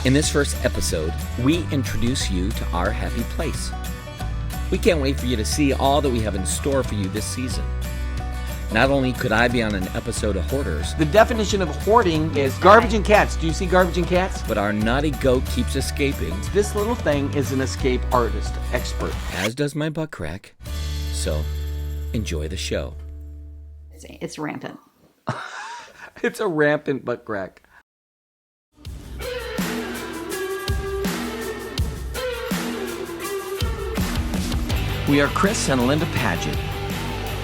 In this first episode, we introduce you to our happy place. We can't wait for you to see all that we have in store for you this season. Not only could I be on an episode of Hoarders, The definition of hoarding is garbage and cats. Do you see garbage and cats? but our naughty goat keeps escaping, This little thing is an escape artist expert. as does my butt crack. So, enjoy the show. It's rampant. It's a rampant butt crack. We are Chris and Linda Paget.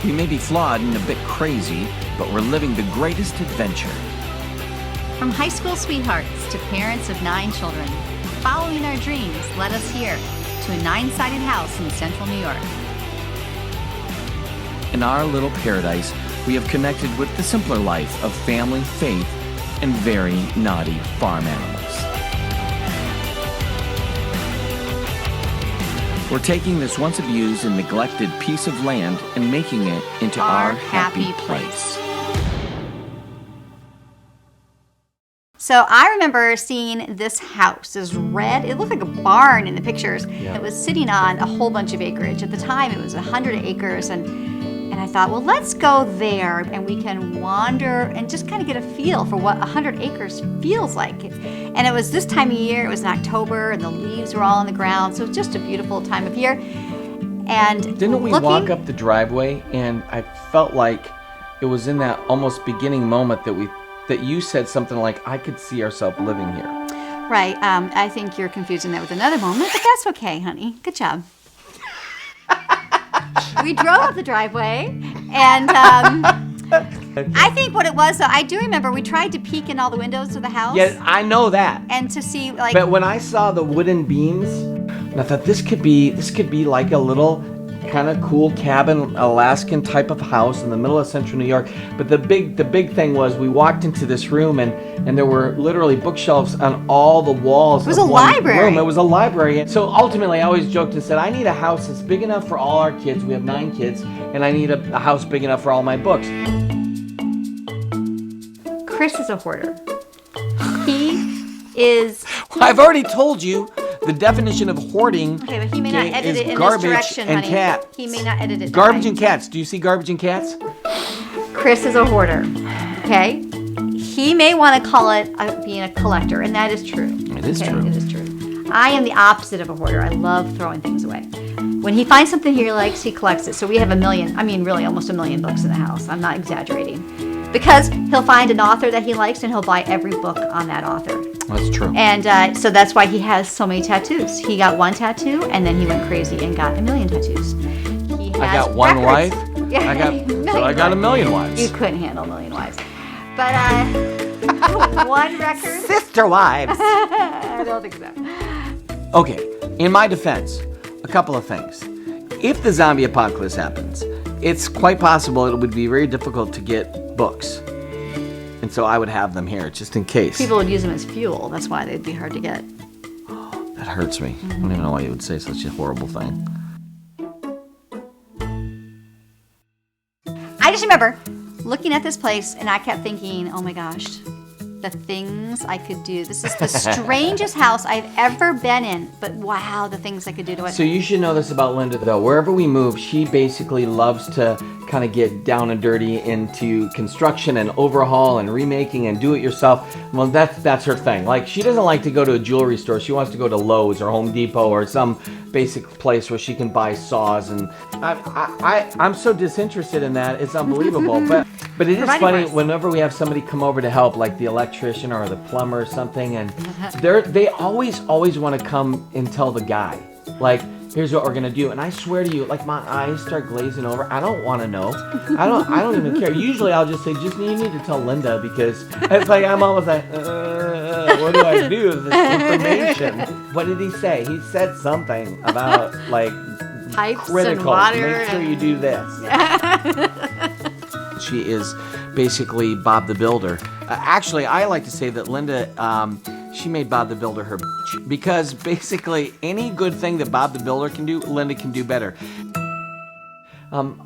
We may be flawed and a bit crazy, but we're living the greatest adventure. From high school sweethearts to parents of 9 children, following our dreams led us here to a 9-sided house in central New York. In our little paradise, we have connected with the simpler life of family, faith, and very naughty farm animals. We're taking this once abused and neglected piece of land and making it into our happy place. So I remember seeing this house. It was red. It looked like a barn in the pictures. Yeah. It was sitting on a whole bunch of acreage. At the time, it was 100 acres. And I thought, well, let's go there and we can wander and just kind of get a feel for what 100 acres feels like. And it was this time of year. It was in October and the leaves were all on the ground. So it was just a beautiful time of year. And Didn't we walk up the driveway and I felt like it was in that almost beginning moment that you said something like, I could see ourselves living here. Right. I think you're confusing that with another moment, but that's okay, honey. Good job. We drove up the driveway, and I think what it was, though, I do remember we tried to peek in all the windows of the house. Yeah, I know that. And to see, like... But when I saw the wooden beams, I thought this could be like a little kind of cool cabin, Alaskan type of house in the middle of central New York. But the big thing was we walked into this room and there were literally bookshelves on all the walls. It was a library. It was a library. And so ultimately I always joked and said, I need a house that's big enough for all our kids. We have 9 kids, and I need a house big enough for all my books. Chris is a hoarder. He is... I've already told you the definition of hoarding. Okay, but he may not edit is it in this garbage direction, and honey. cat. He may not edit it. Garbage right. and cats. Do you see garbage and cats? Chris is a hoarder, okay? He may want to call it being a collector, and that is true. It is true. It is true. I am the opposite of a hoarder. I love throwing things away. When he finds something he likes, he collects it. So we have really almost 1 million books in the house. I'm not exaggerating. Because he'll find an author that he likes and he'll buy every book on that author. That's true. And so that's why he has so many tattoos. He got 1 tattoo and then he went crazy and got 1 million tattoos. He has I got 1 records. wife. Yeah, I got 1 million wives. You couldn't handle 1 million wives. But 1 record? Sister wives. I don't think so. Okay, in my defense, a couple of things. If the zombie apocalypse happens, it's quite possible it would be very difficult to get books. And so I would have them here, just in case. People would use them as fuel. That's why they'd be hard to get. That hurts me. I don't even know why you would say such a horrible thing. I just remember looking at this place and I kept thinking, oh my gosh, the things I could do. This is the strangest house I've ever been in, but wow, the things I could do to it. So you should know this about Linda, though. Wherever we move, she basically loves to kind of get down and dirty into construction and overhaul and remaking and do it yourself. Well, that's her thing. Like, she doesn't like to go to a jewelry store. She wants to go to Lowe's or Home Depot or some basic place where she can buy saws. And I'm so disinterested in that. It's unbelievable. But it is funny whenever we have somebody come over to help, like the electrician or the plumber or something, and they always want to come and tell the guy, like, here's what we're gonna do. And I swear to you, like, my eyes start glazing over. I don't want to know. I don't even care. Usually I'll just say, you need to tell Linda, because it's like I'm almost like, what do I do with this information? What did he say? He said something about, like, pipes critical. And water. Make sure you do this. She is basically Bob the Builder. Actually, I like to say that Linda, she made Bob the Builder her bitch, because basically any good thing that Bob the Builder can do, Linda can do better. I'm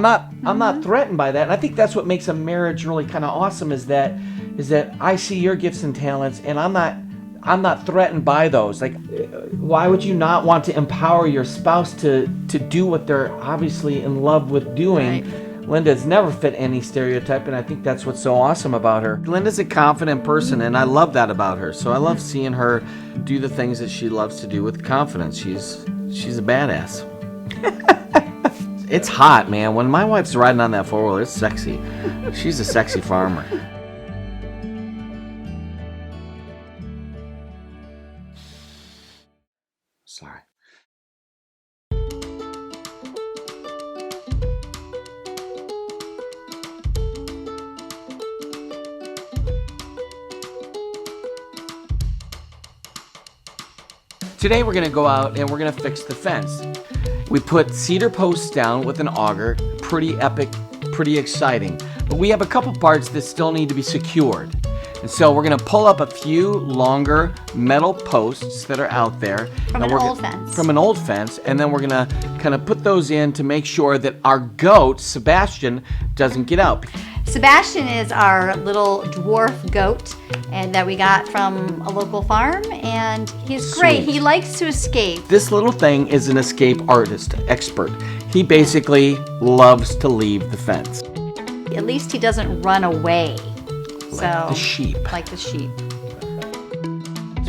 not threatened by that, and I think that's what makes a marriage really kind of awesome. Is that I see your gifts and talents, and I'm I'm not threatened by those. Like, why would you not want to empower your spouse to do what they're obviously in love with doing? Right. Linda's never fit any stereotype, and I think that's what's so awesome about her. Linda's a confident person, and I love that about her. So I love seeing her do the things that she loves to do with confidence. She's a badass. It's hot, man. When my wife's riding on that four-wheeler, it's sexy. She's a sexy farmer. Sorry. Today we're going to go out and we're going to fix the fence. We put cedar posts down with an auger. Pretty epic, pretty exciting. But we have a couple parts that still need to be secured. And so we're going to pull up a few longer metal posts that are out there. From an old fence. From an old fence. And then we're going to kind of put those in to make sure that our goat, Sebastian, doesn't get out. Sebastian is our little dwarf goat and that we got from a local farm, and he's great. Sweet. He likes to escape. This little thing is an escape artist, expert. He basically loves to leave the fence. At least he doesn't run away. Like the sheep. Like the sheep.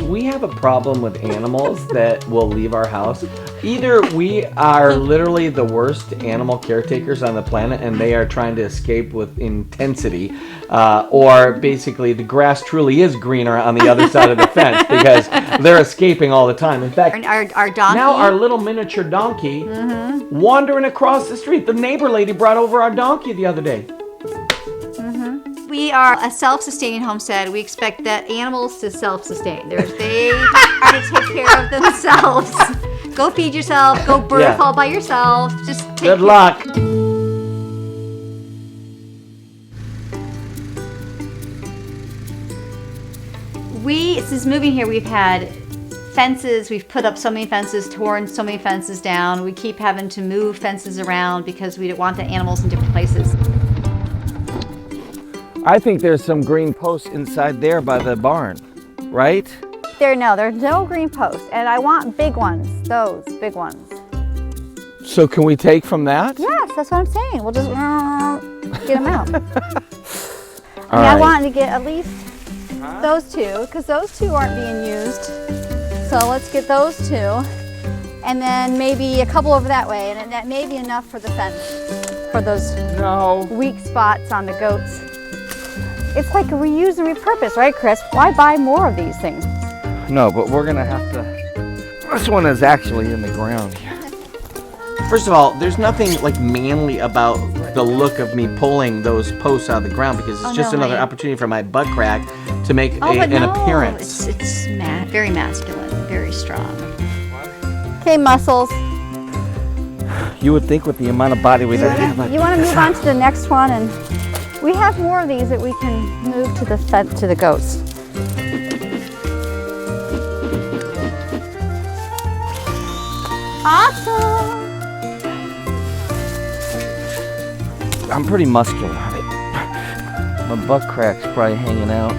We have a problem with animals that will leave our house. Either we are literally the worst animal caretakers on the planet and they are trying to escape with intensity, or basically the grass truly is greener on the other side of the fence because they're escaping all the time. In fact, our donkey. now our little miniature donkey wandering across the street. The neighbor lady brought over our donkey the other day. We are a self-sustaining homestead. We expect that animals to self-sustain. They are to take care of themselves. Go feed yourself. Go birth all by yourself. Just take Good luck. Since moving here, we've had fences. We've put up so many fences, torn so many fences down. We keep having to move fences around because we don't want the animals in different places. I think there's some green posts inside there by the barn, right? There's no green posts, and I want big ones, those big ones. So can we take from that? Yes, that's what I'm saying. We'll just get them out. I Right. want to get at least those two, because those two aren't being used. So let's get those two, and then maybe a couple over that way, and that may be enough for the fence, for those weak spots on the goats. It's like a reuse and repurpose, right, Chris? Why buy more of these things? No, but we're gonna have to. This one is actually in the ground here. First of all, there's nothing like manly about the look of me pulling those posts out of the ground because it's just another opportunity for my butt crack to make an appearance. It's very masculine, very strong. Okay, muscles. You would think with the amount of body weight I have. You want to move on to the next one, and we have more of these that we can move to the goats. Awesome! I'm pretty muscular. My butt crack's probably hanging out.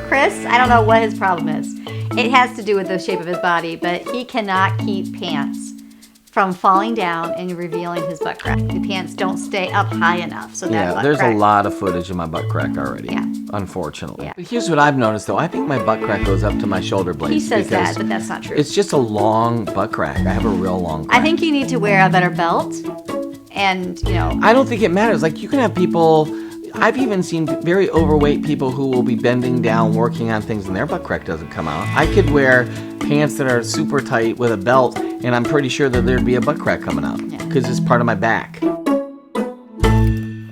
Chris, I don't know what his problem is. It has to do with the shape of his body, but he cannot keep pants from falling down and revealing his butt crack. The pants don't stay up high enough, so that butt there's crack. a lot of footage of my butt crack already. Yeah. Unfortunately. Yeah. But here's what I've noticed though. I think my butt crack goes up to my shoulder blades. He says that, because but that's not true. it's just a long butt crack. I have a real long crack. I think you need to wear a better belt, and I don't think it matters. Like you can have people. I've even seen very overweight people who will be bending down working on things and their butt crack doesn't come out. I could wear pants that are super tight with a belt and I'm pretty sure that there'd be a butt crack coming out because it's part of my back.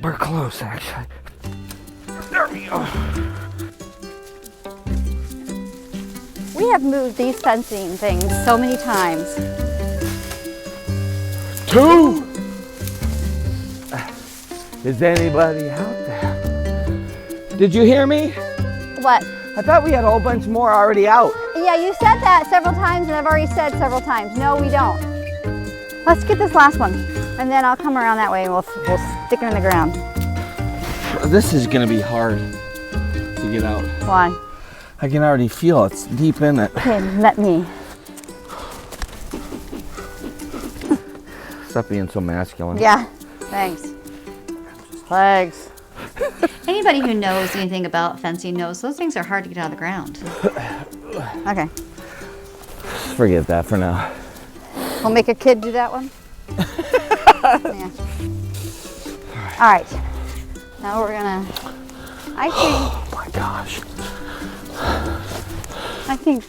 We're close actually. There we go. we have moved these fencing things so many times. 2. Is anybody out there? Did you hear me? What? I thought we had a whole bunch more already out. Yeah, you said that several times, and I've already said several times. No, we don't. Let's get this last one, and then I'll come around that way, and we'll stick them in the ground. This is gonna be hard to get out. Why? I can already feel it's deep in it. Okay, let me. Stop being so masculine. Yeah, thanks. Thanks. Anybody who knows anything about fencing knows those things are hard to get out of the ground. Okay. Forget that for now. We'll make a kid do that one. Yeah. All right. Now we're gonna. Oh my gosh. I think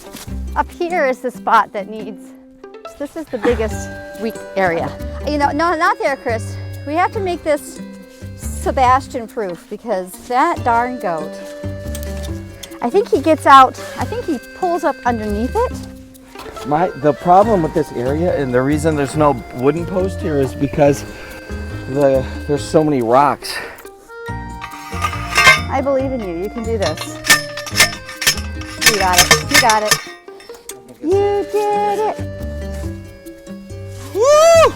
up here is the spot that needs. This is the biggest weak area. You know, no, not there, Chris. We have to make this Sebastian proof because that darn goat. I think he gets out. I think he pulls up underneath it. The problem with this area and the reason there's no wooden post here is because there's so many rocks. I believe in you. You can do this. You got it. You got it. You did it. Woo!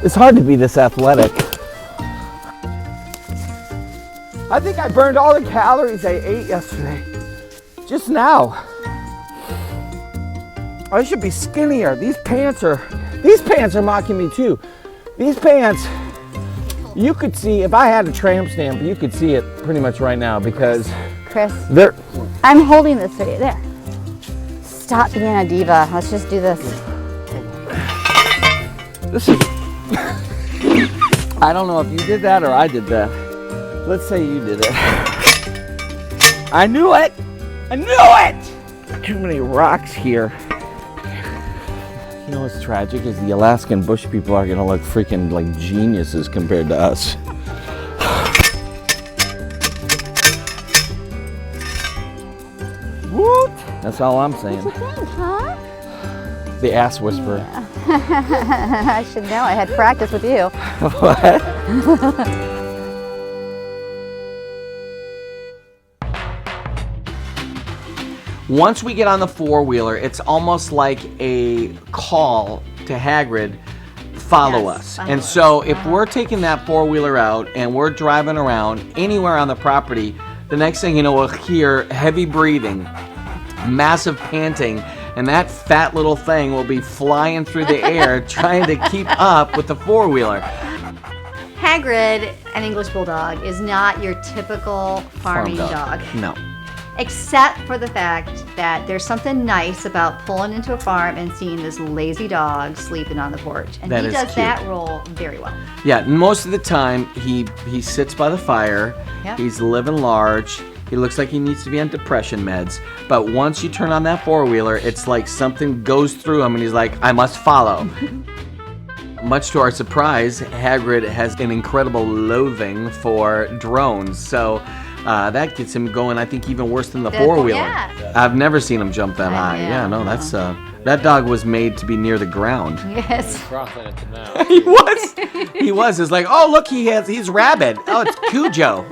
It's hard to be this athletic. I think I burned all the calories I ate yesterday. Just now. I should be skinnier. These pants are mocking me too. These pants, you could see, if I had a tramp stamp, you could see it pretty much right now because Chris, they're. I'm holding this for you. There. Stop being a diva. Let's just do this. This is. I don't know if you did that or I did that. Let's say you did it. I knew it! I knew it! Too many rocks here. You know what's tragic is the Alaskan bush people are gonna look freaking like geniuses compared to us. Woot! That's all I'm saying. What you think, huh? The ass whisperer. I should know. I had practice with you. What? Once we get on the four-wheeler, it's almost like a call to Hagrid, follow us. And so if we're taking that four-wheeler out and we're driving around anywhere on the property, the next thing you know, we'll hear heavy breathing, massive panting, and that fat little thing will be flying through the air trying to keep up with the four-wheeler. Hagrid, an English Bulldog, is not your typical farming dog. No. Except for the fact that there's something nice about pulling into a farm and seeing this lazy dog sleeping on the porch. And he does that role very well. Yeah, most of the time he sits by the fire. Yep. He's living large. He looks like he needs to be on depression meds. But once you turn on that four-wheeler, it's like something goes through him and he's like, I must follow. Much to our surprise, Hagrid has an incredible loathing for drones. So that gets him going, I think, even worse than the four-wheeler. Yeah. I've never seen him jump that high. Yeah, no, that's that dog was made to be near the ground. Yes. He was. He was. It's like, oh, look, he's rabid. Oh, it's Cujo.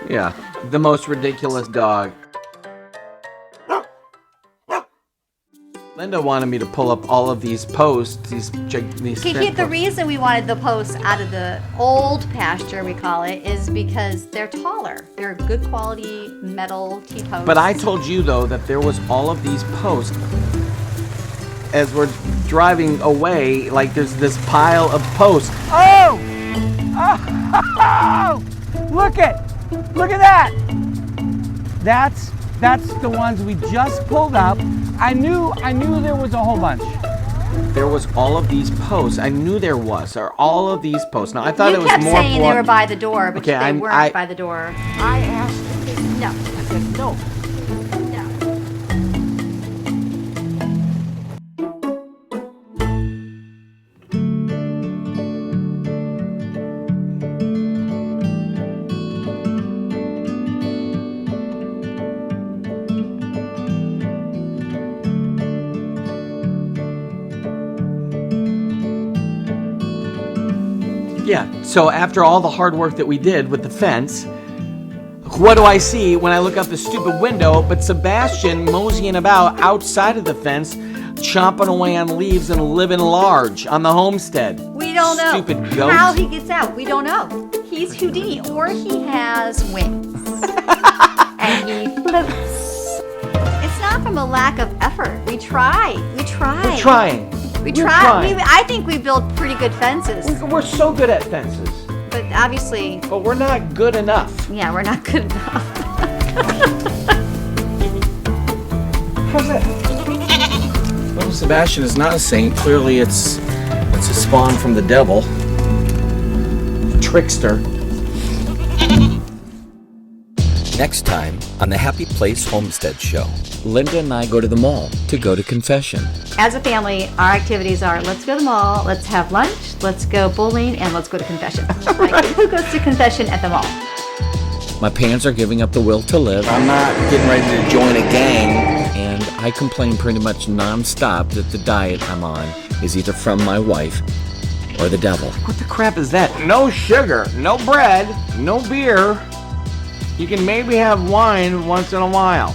Yeah, the most ridiculous dog. Linda wanted me to pull up all of these posts, these the reason we wanted the posts out of the old pasture, we call it, is because they're taller. They're good quality metal T-posts. But I told you, though, that there was all of these posts. As we're driving away, like there's this pile of posts. Oh! Oh! Look at that! That's the ones we just pulled up. I knew there was a whole bunch. There was all of these posts. I knew there was, or all of these posts. Now I thought it was more. You kept saying they were by the door, but they weren't by the door. I asked. No. I said no. Yeah, so after all the hard work that we did with the fence, what do I see when I look out the stupid window but Sebastian moseying about outside of the fence, chomping away on leaves and living large on the homestead? We don't know. Stupid goat. How he gets out, we don't know. He's Houdini, or he has wings. and he floats. It's not from a lack of effort. We try. We're trying. We We're try. trying. I think we build pretty good fences, We're so good at fences, but obviously, but we're not good enough. yeah, we're not good enough. How's that? Well, Sebastian is not a saint. Clearly, it's a spawn from the devil. Trickster. Next time on the Happy Place Homestead Show, Linda and I go to the mall to go to confession. As a family, our activities are let's go to the mall, let's have lunch, let's go bowling, and let's go to confession. Like, who goes to confession at the mall? My parents are giving up the will to live. I'm not getting ready to join a gang. And I complain pretty much nonstop that the diet I'm on is either from my wife or the devil. What the crap is that? No sugar, no bread, no beer. You can maybe have wine once in a while.